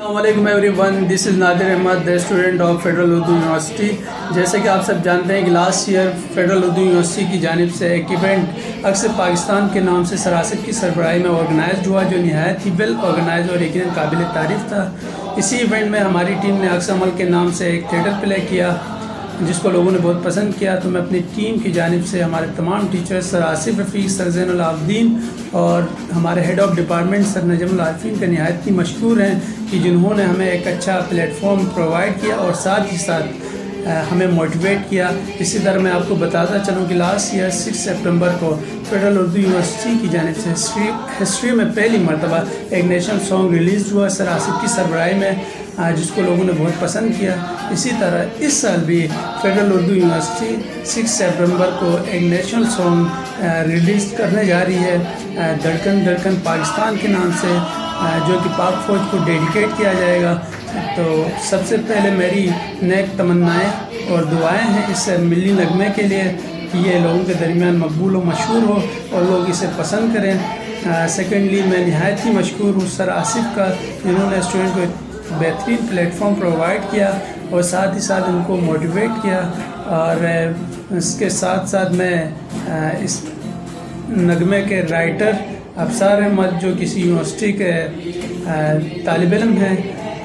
السلام علیکم everyone, this is Nadir Ahmed, the student of federal Urdu university. جیسے کہ آپ سب جانتے ہیں کہ last year federal Urdu university کی جانب سے ایک ایونٹ اکثر پاکستان کے نام سے سراسب کی سربراہی میں آرگنائزڈ ہوا، جو نہایت ہی ویل آرگنائز اور یقیناً قابل تعریف تھا۔ اسی ایونٹ میں ہماری ٹیم نے عکس عمل کے نام سے ایک تھیٹر پلے کیا جس کو لوگوں نے بہت پسند کیا۔ تو میں اپنی ٹیم کی جانب سے ہمارے تمام ٹیچرز سر آصف رفیق، سر زین العابدین اور ہمارے ہیڈ آف ڈپارٹمنٹ سر نجم العارفین کا نہایت ہی مشکور ہیں کہ جنہوں نے ہمیں ایک اچھا پلیٹ فارم پرووائڈ کیا اور ساتھ ہی ساتھ ہمیں موٹیویٹ کیا۔ اسی طرح میں آپ کو بتاتا چلوں کہ لاسٹ ایئر 6 سپٹمبر کو فیڈرل اردو یونیورسٹی کی جانب سے ہسٹری میں پہلی مرتبہ ایک نیشنل سانگ ریلیز ہوا سر آصف کی سربراہی میں، جس کو لوگوں نے بہت پسند کیا۔ اسی طرح اس سال بھی فیڈرل اردو یونیورسٹی 6 سپٹمبر کو ایک نیشنل سانگ ریلیز کرنے جا رہی ہے، دھڑکن دھڑکن پاکستان کے نام سے، جو کہ پاک فوج کو ڈیڈیکیٹ کیا جائے گا۔ تو سب سے پہلے میری نیک تمنائیں اور دعائیں ہیں اس ملی نغمے کے لیے کہ یہ لوگوں کے درمیان مقبول و مشہور ہو اور لوگ اسے پسند کریں۔ سیکنڈلی میں نہایت ہی مشکور ہوں سر آصف کا، جنہوں نے اسٹوڈنٹ کو بہترین پلیٹ فارم پرووائڈ کیا اور ساتھ ہی ساتھ ان کو موٹیویٹ کیا۔ اور اس کے ساتھ ساتھ میں اس نغمے کے رائٹر ابصار احمد، جو کسی یونیورسٹی کے طالب علم ہیں،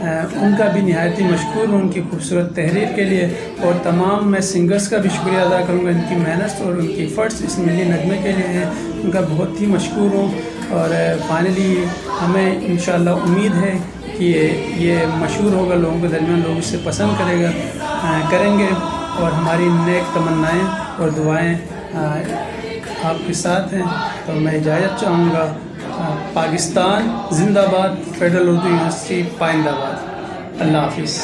ان کا بھی نہایت ہی مشکور ہوں ان کی خوبصورت تحریر کے لیے، اور تمام میں سنگرز کا بھی شکریہ ادا کروں گا، ان کی محنت اور ان کی ایفرٹس اس ملی نغمے کے لیے ہیں، ان کا بہت ہی مشکور ہوں۔ اور فائنلی ہمیں انشاءاللہ امید ہے کہ یہ مشہور ہوگا، لوگوں کے درمیان لوگ اسے پسند کریں گے، اور ہماری نیک تمنائیں اور دعائیں آپ کے ساتھ ہیں۔ تو میں اجازت چاہوں گا۔ پاکستان زندہ باد، فیڈرل اردو یونیورسٹی پائندہ باد۔ اللہ حافظ۔